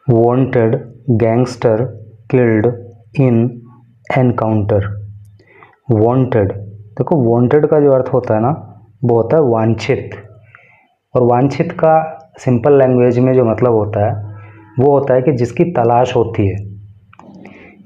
Wanted gangster killed in encounter. Wanted, देखो wanted का जो अर्थ होता है ना वो होता है वांछित, और वांछित का सिंपल लैंग्वेज में जो मतलब होता है वो होता है कि जिसकी तलाश होती है।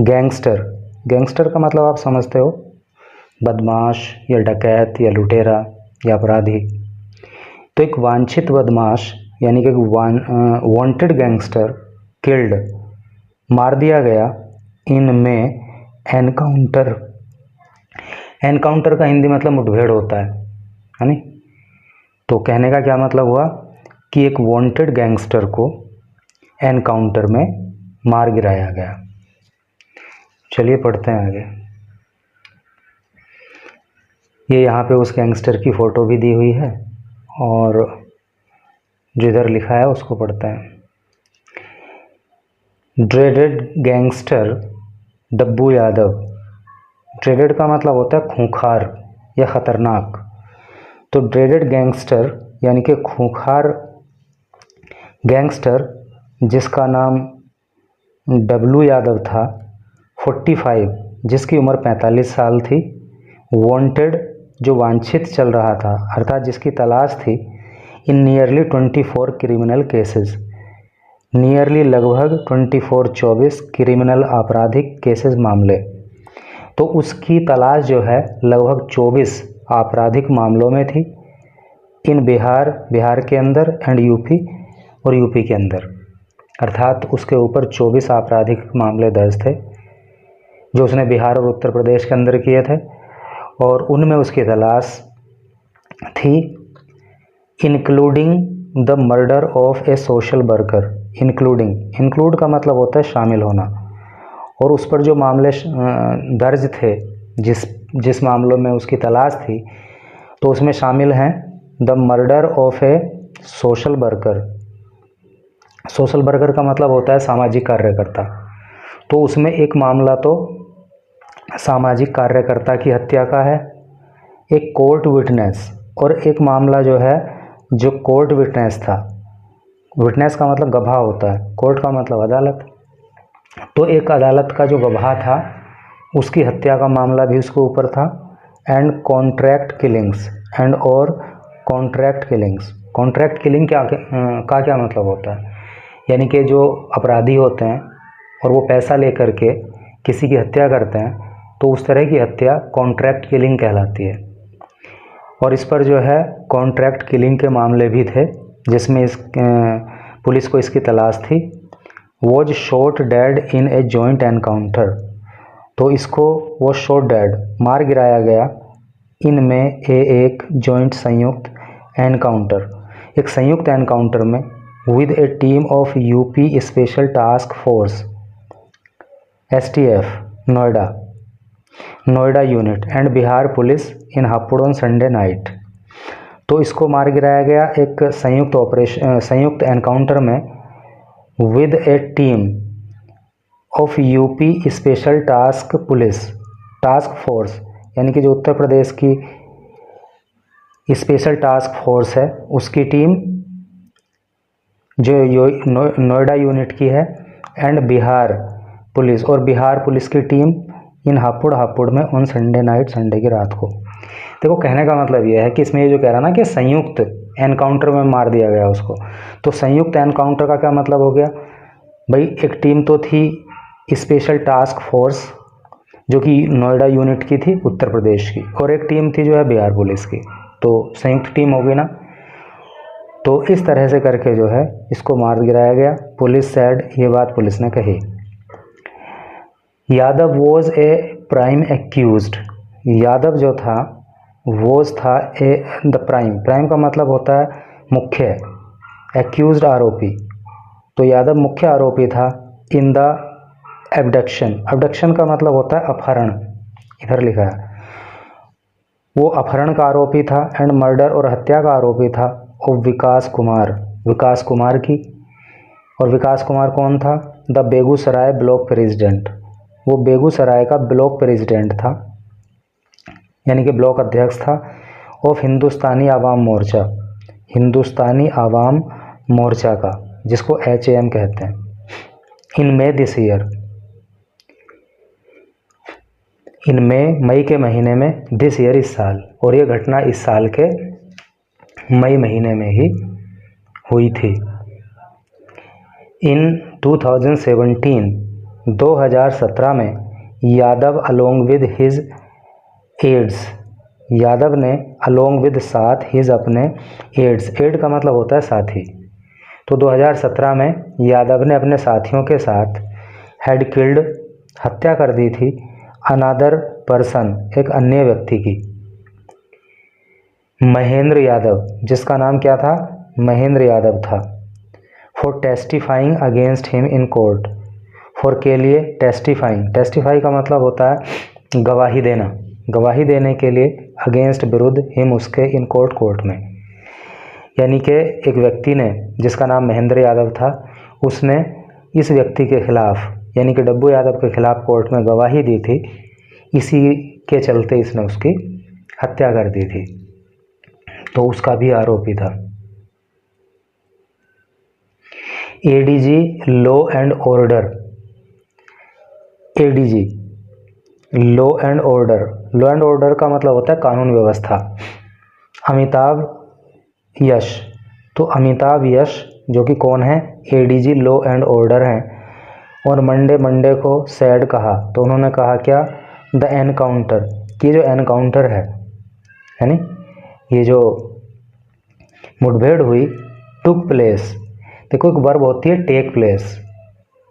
गैंगस्टर, गैंगस्टर का मतलब आप समझते हो, बदमाश या डकैत या लुटेरा या अपराधी। तो एक वांछित बदमाश यानी कि वांटेड गैंगस्टर किल्ड, मार दिया गया, इनमें एनकाउंटर। एनकाउंटर का हिंदी मतलब मुठभेड़ होता है नहीं। तो कहने का क्या मतलब हुआ कि एक वांटेड गैंगस्टर को एनकाउंटर में मार गिराया गया। चलिए पढ़ते हैं आगे। ये यहाँ पे उस गैंगस्टर की फ़ोटो भी दी हुई है और जो इधर लिखा है उसको पढ़ते हैं। ड्रेडेड गैंगस्टर डब्बू यादव। ड्रेडेड का मतलब होता है खूंखार या ख़तरनाक। तो ड्रेडेड गैंगस्टर यानी कि खूंखार गैंगस्टर जिसका नाम डब्लू यादव था, 45, जिसकी उम्र 45 साल थी, वांटेड जो वांछित चल रहा था अर्थात जिसकी तलाश थी, इन नियरली 24 क्रिमिनल केसेस, नियरली लगभग 24 क्रिमिनल आपराधिक केसेस मामले। तो उसकी तलाश जो है लगभग 24 आपराधिक मामलों में थी, इन बिहार के अंदर एंड यूपी और यूपी के अंदर, अर्थात उसके ऊपर 24 आपराधिक मामले दर्ज थे जो उसने बिहार और उत्तर प्रदेश के अंदर किए थे, और उनमें उसकी तलाश थी including the murder of A social worker. Include का मतलब होता है शामिल होना, और उस पर जो मामले दर्ज थे, जिस मामलों में उसकी तलाश थी, तो उसमें शामिल हैं the murder of A social worker. Social worker का मतलब होता है सामाजिक कार्यकर्ता। तो उसमें एक मामला तो सामाजिक कार्यकर्ता की हत्या का है, एक कोर्ट विटनेस, और एक मामला जो है जो कोर्ट विटनेस था। विटनेस का मतलब गवाह होता है, कोर्ट का मतलब अदालत। तो एक अदालत का जो गवाह था उसकी हत्या का मामला भी उसके ऊपर था। एंड कॉन्ट्रैक्ट किलिंग्स, एंड और कॉन्ट्रैक्ट किलिंग्स। कॉन्ट्रैक्ट किलिंग क्या मतलब होता है, यानी कि जो अपराधी होते हैं और वो पैसा लेकर के किसी की हत्या करते हैं, तो उस तरह की हत्या कॉन्ट्रैक्ट किलिंग कहलाती है। और इस पर जो है कॉन्ट्रैक्ट किलिंग के मामले भी थे जिसमें पुलिस को इसकी तलाश थी। Was shot dead in a joint encounter. तो इसको वो शॉट डेड, मार गिराया गया, इनमें एक जॉइंट संयुक्त एनकाउंटर, एक संयुक्त एनकाउंटर में, with A team of UP special task force STF Noida unit and Bihar police in Hapur on Sunday night. तो इसको मार गिराया गया एक संयुक्त एनकाउंटर में with A team of UP special task force, यानी कि जो उत्तर प्रदेश की स्पेशल टास्क फोर्स है उसकी टीम जो नोएडा यूनिट की है, एंड बिहार पुलिस, और बिहार पुलिस की टीम इन हापुड़ में ऑन संडे नाइट, संडे की रात को। देखो कहने का मतलब यह है कि इसमें ये जो कह रहा ना कि संयुक्त एनकाउंटर में मार दिया गया उसको, तो संयुक्त एनकाउंटर का क्या मतलब हो गया भाई, एक टीम तो थी स्पेशल टास्क फोर्स जो कि नोएडा यूनिट की थी उत्तर प्रदेश की, और एक टीम थी जो है बिहार पुलिस की, तो संयुक्त टीम हो गई ना। तो इस तरह से करके जो है इसको मार गिराया गया। पुलिस सैड, ये बात पुलिस ने कही। Yadav was a prime accused. Yadav जो था वॉज था द प्राइम का मतलब होता है मुख्य, एक्यूज्ड आरोपी। तो यादव मुख्य आरोपी था इन द एब्डक्शन का मतलब होता है अपहरण, इधर लिखा है, वो अपहरण का आरोपी था, एंड मर्डर और हत्या का आरोपी था और विकास कुमार की। और विकास कुमार कौन था, द बेगूसराय ब्लॉक प्रेसिडेंट, वो बेगूसराय का ब्लॉक प्रेसिडेंट था, यानी कि ब्लॉक अध्यक्ष था, ऑफ हिंदुस्तानी आवाम मोर्चा का, जिसको HAM कहते हैं। इन मे दिस ईयर, इन मई के महीने में, दिस ईयर इस साल, और ये घटना इस साल के मई महीने में ही हुई थी। इन 2017 में Yadav along with his aides, Yadav ने अलोंग विद साथ हिज अपने एड्स, एड का मतलब होता है साथी, तो 2017 में यादव ने अपने साथियों के साथ हैड किल्ड, हत्या कर दी थी, अनदर पर्सन, एक अन्य व्यक्ति की, महेंद्र यादव, जिसका नाम क्या था, महेंद्र यादव था, for testifying against him in court, for के लिए टेस्टिफाइंग, टेस्टिफाई का मतलब होता है गवाही देना, गवाही देने के लिए, अगेंस्ट विरुद्ध, हिम उसके, इन कोर्ट, कोर्ट में, यानी कि एक व्यक्ति ने जिसका नाम महेंद्र यादव था, उसने इस व्यक्ति के खिलाफ यानी कि डब्बू यादव के खिलाफ कोर्ट में गवाही दी थी, इसी के चलते इसने उसकी हत्या कर दी थी, तो उसका भी आरोपी था। ADG law and order, ADG law and order, law and order का मतलब होता है कानून व्यवस्था। अमिताभ यश, तो अमिताभ यश जो कि कौन है, एडीजी लॉ एंड ऑर्डर हैं, और मंडे को सैड कहा, तो उन्होंने कहा क्या, द एनकाउंटर, कि जो एनकाउंटर है यानी ये जो मुठभेड़ हुई, टुक प्लेस, देखो एक वर्ब होती है take place,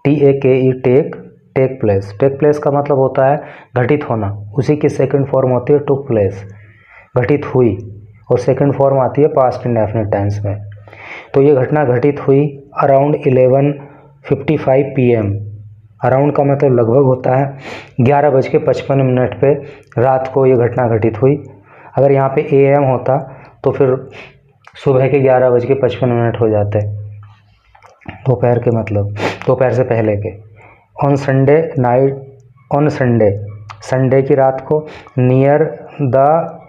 TAKE, take place, take place का मतलब होता है घटित होना, उसी की सेकंड फॉर्म होती है टुक प्लेस, घटित हुई, और सेकंड फॉर्म आती है पास्ट इंडेफिनिट टेंस में। तो ये घटना घटित हुई अराउंड 11:55 PM, अराउंड का मतलब लगभग होता है 11:55 पे रात को ये घटना घटित हुई। अगर यहाँ पे AM होता तो फिर सुबह के 11:55 हो जाते, दोपहर के मतलब दोपहर से पहले के। On Sunday night, on Sunday, Sunday की रात को, नियर द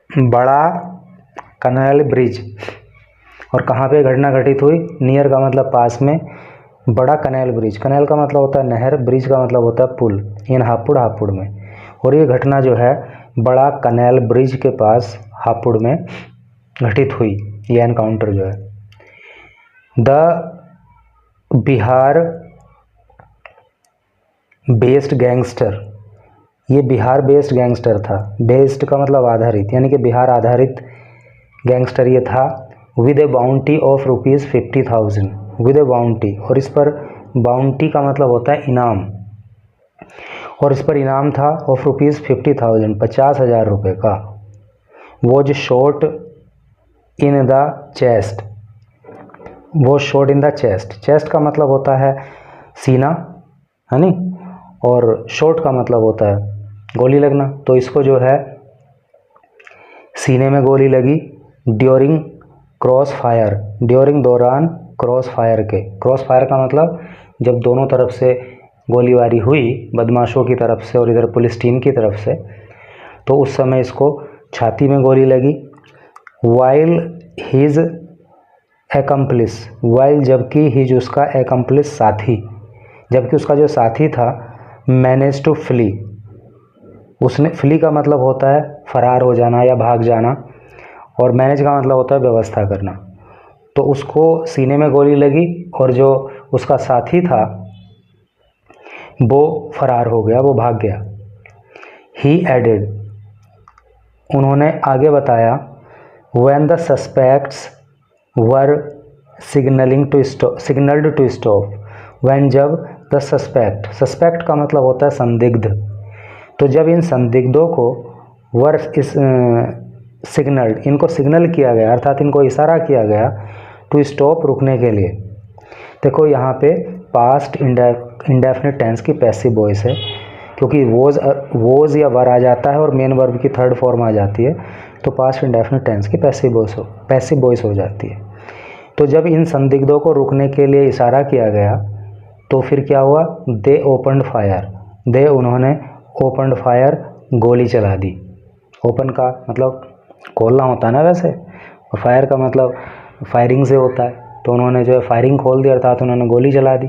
बड़ा कनाल ब्रिज, और कहाँ पे घटना घटित हुई, नियर का मतलब पास में, बड़ा कनाल ब्रिज, कनाल का मतलब होता है नहर, ब्रिज का मतलब होता है पुल, इन हापुड़, हापुड़ में, और ये घटना जो है बड़ा कनाल ब्रिज के पास हापुड़ में घटित हुई, ये एनकाउंटर जो है। द बिहार बेस्ड गैंगस्टर, ये बिहार बेस्ड गैंगस्टर था, बेस्ड का मतलब आधारित, यानी कि बिहार आधारित गैंगस्टर ये था, with A bounty of ₹50,000, with A bounty, और इस पर बाउंटी का मतलब होता है इनाम, और इस पर इनाम था ऑफ ₹50,000, 50,000 रुपये का। Was shot in the chest, वो shot in the chest, chest का मतलब होता है सीना, है नी, और शॉट का मतलब होता है गोली लगना, तो इसको जो है सीने में गोली लगी, ड्यूरिंग क्रॉस फायर, ड्यूरिंग दौरान क्रॉस फायर के, क्रॉस फायर का मतलब जब दोनों तरफ से गोलीबारी हुई, बदमाशों की तरफ से और इधर पुलिस टीम की तरफ से, तो उस समय इसको छाती में गोली लगी। वाइल हिज एकम्प्लिस, वाइल जबकि हिज उसका एकम्प्लिस साथी, जबकि उसका जो साथी था, मैनेज टू फ्ली, उसने, फ्ली का मतलब होता है फरार हो जाना या भाग जाना, और मैनेज का मतलब होता है व्यवस्था करना, तो उसको सीने में गोली लगी और जो उसका साथी था वो फरार हो गया, वो भाग गया। ही एडेड, उन्होंने आगे बताया, when the suspects were signalled to stop, when जब द सस्पेक्ट, सस्पेक्ट का मतलब होता है संदिग्ध, तो जब इन संदिग्धों को वर इस सिग्नल्ड, इनको सिग्नल किया गया, अर्थात इनको इशारा किया गया टू स्टॉप, रुकने के लिए। देखो यहाँ पे पास्ट इंडेफिनिट टेंस की पैसिव वॉइस है, क्योंकि वोज या वर आ जाता है और मेन वर्ब की थर्ड फॉर्म आ जाती है, तो पास्ट इंडेफिनिट टेंस की पैसिव वॉइस हो जाती है। तो जब इन संदिग्धों को रुकने के लिए इशारा किया गया तो फिर क्या हुआ, दे ओपनड फायर, दे उन्होंने ओपनड फायर, गोली चला दी। ओपन का मतलब खोलना होता है ना वैसे, और फायर का मतलब फायरिंग से होता है, तो उन्होंने जो है फायरिंग खोल दी, अर्थात उन्होंने गोली चला दी।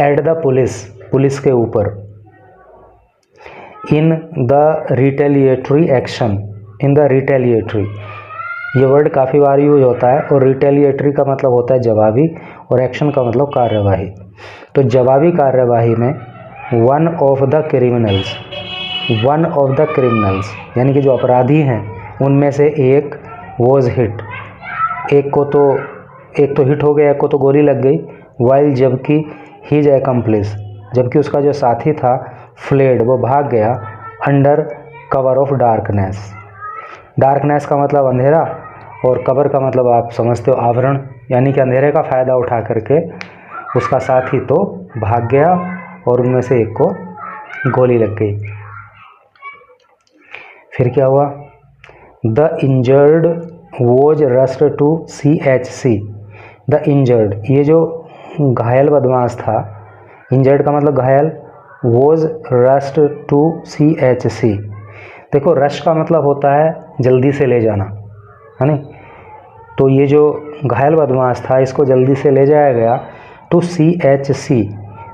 एट द पुलिस, पुलिस के ऊपर। In the retaliatory action, in the retaliatory, ये वर्ड काफ़ी बार यूज होता है। और रिटेलिएटरी का मतलब होता है जवाबी, और एक्शन का मतलब कार्यवाही। तो जवाबी कार्यवाही में one of the criminals, one of the criminals यानी कि जो अपराधी हैं उनमें से एक वॉज हिट, एक तो हिट हो गया, एक को तो गोली लग गई। वाइल, जबकि हीज एक्म्प्लिस, जबकि उसका जो साथी था, फ्लेड, वो भाग गया, under cover of darkness. Darkness का मतलब अंधेरा, और कवर का मतलब आप समझते हो आवरण, यानी कि अंधेरे का फ़ायदा उठा करके उसका साथी तो भाग गया और उनमें से एक को गोली लग गई। फिर क्या हुआ? The injured was rushed to CHC। The injured, ये जो घायल बदमाश था, इंजर्ड का मतलब घायल, वॉज रस्ड टू CHC। देखो, रश का मतलब होता है जल्दी से ले जाना, है नहीं? तो ये जो घायल बदमाश था, इसको जल्दी से ले जाया गया टू CHC।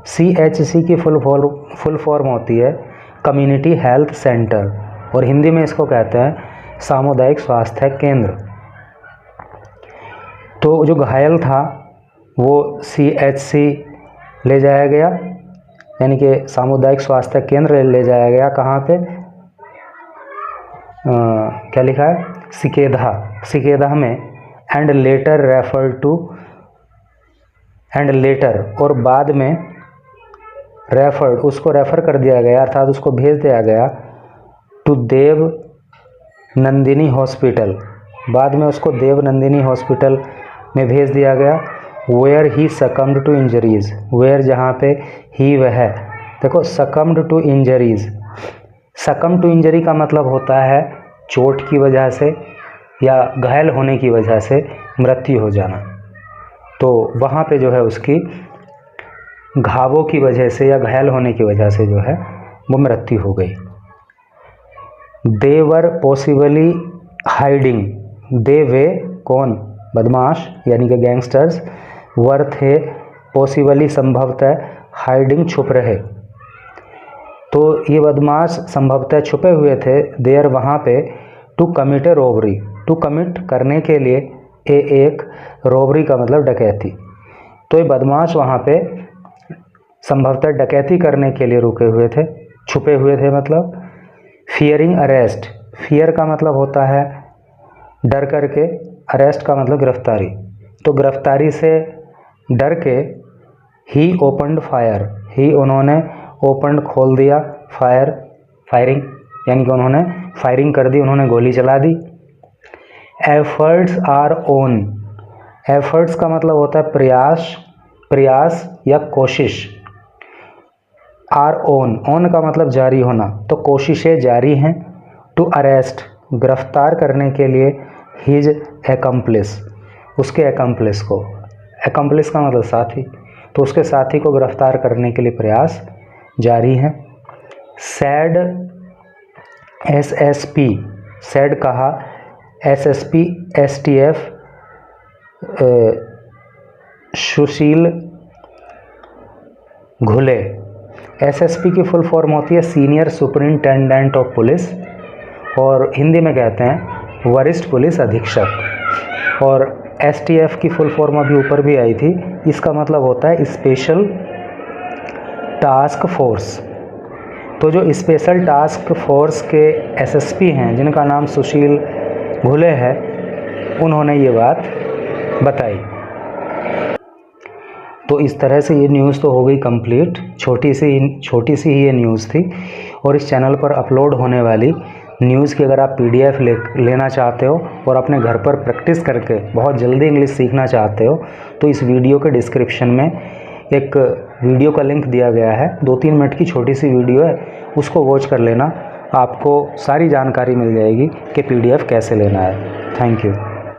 CHC की फुल फॉर्म होती है कम्युनिटी हेल्थ सेंटर, और हिंदी में इसको कहते हैं सामुदायिक स्वास्थ्य केंद्र। तो जो घायल था वो CHC ले जाया गया, यानी कि सामुदायिक स्वास्थ्य केंद्र ले जाया गया। कहाँ पे? क्या लिखा है? सिकेधा, सिकेधा में। And later refer to, and later, और बाद में रेफर्ड, उसको रेफ़र कर दिया गया, अर्थात उसको भेज दिया गया टू देव नंदिनी हॉस्पिटल। बाद में उसको देव नंदिनी हॉस्पिटल में भेज दिया गया। Where he succumbed to injuries, where जहाँ पे ही वह, देखो succumbed to injuries, succumb to injury का मतलब होता है चोट की वजह से या घायल होने की वजह से मृत्यु हो जाना। तो वहाँ पे जो है उसकी घावों की वजह से या घायल होने की वजह से जो है वो मृत्यु हो गई। दे वर पॉसिबली हाइडिंग, दे वे कौन? बदमाश यानी कि गैंगस्टर्स, वर थे, पॉसिबली संभवतः, हाइडिंग छुप रहे। तो ये बदमाश संभवतः छुपे हुए थे, देयर वहाँ पे, to commit a robbery, to commit करने के लिए, एक रॉबरी का मतलब डकैती। तो ये बदमाश वहाँ पे संभवतः डकैती करने के लिए रुके हुए थे, छुपे हुए थे मतलब। फियरिंग अरेस्ट, फियर का मतलब होता है डर करके, अरेस्ट का मतलब गिरफ्तारी। तो गिरफ्तारी से डर के ही ओपनड फायर, ही उन्होंने ओपनड खोल दिया, फायर फायरिंग यानी कि उन्होंने फायरिंग कर दी, उन्होंने गोली चला दी। एफर्ट्स आर ऑन, एफर्ट्स का मतलब होता है प्रयास, प्रयास या कोशिश। आर ऑन, ऑन का मतलब जारी होना, तो कोशिशें जारी हैं। टू अरेस्ट, गिरफ्तार करने के लिए, हिज एकम्प्लिस, उसके एकम्प्लिस को, एकम्प्लिस का मतलब साथी, तो उसके साथी को गिरफ्तार करने के लिए प्रयास जारी हैं। सैड SSP, सैड कहा, SSP STF सुशील घुले। SSP की फुल फॉर्म होती है सीनियर सुपरिंटेंडेंट ऑफ पुलिस, और हिंदी में कहते हैं वरिष्ठ पुलिस अधीक्षक। और STF की फुल फॉर्म अभी ऊपर भी आई थी, इसका मतलब होता है स्पेशल टास्क फोर्स। तो जो स्पेशल टास्क फोर्स के SSP हैं, जिनका नाम सुशील घुले है, उन्होंने ये बात बताई। तो इस तरह से ये न्यूज़ तो हो गई कंप्लीट, छोटी सी ही ये न्यूज़ थी। और इस चैनल पर अपलोड होने वाली न्यूज़ की अगर आप PDF लेना चाहते हो और अपने घर पर प्रैक्टिस करके बहुत जल्दी इंग्लिश सीखना चाहते हो, तो इस वीडियो के डिस्क्रिप्शन में एक वीडियो का लिंक दिया गया है, 2-3 मिनट की छोटी सी वीडियो है, उसको वॉच कर लेना, आपको सारी जानकारी मिल जाएगी कि PDF कैसे लेना है। Thank you.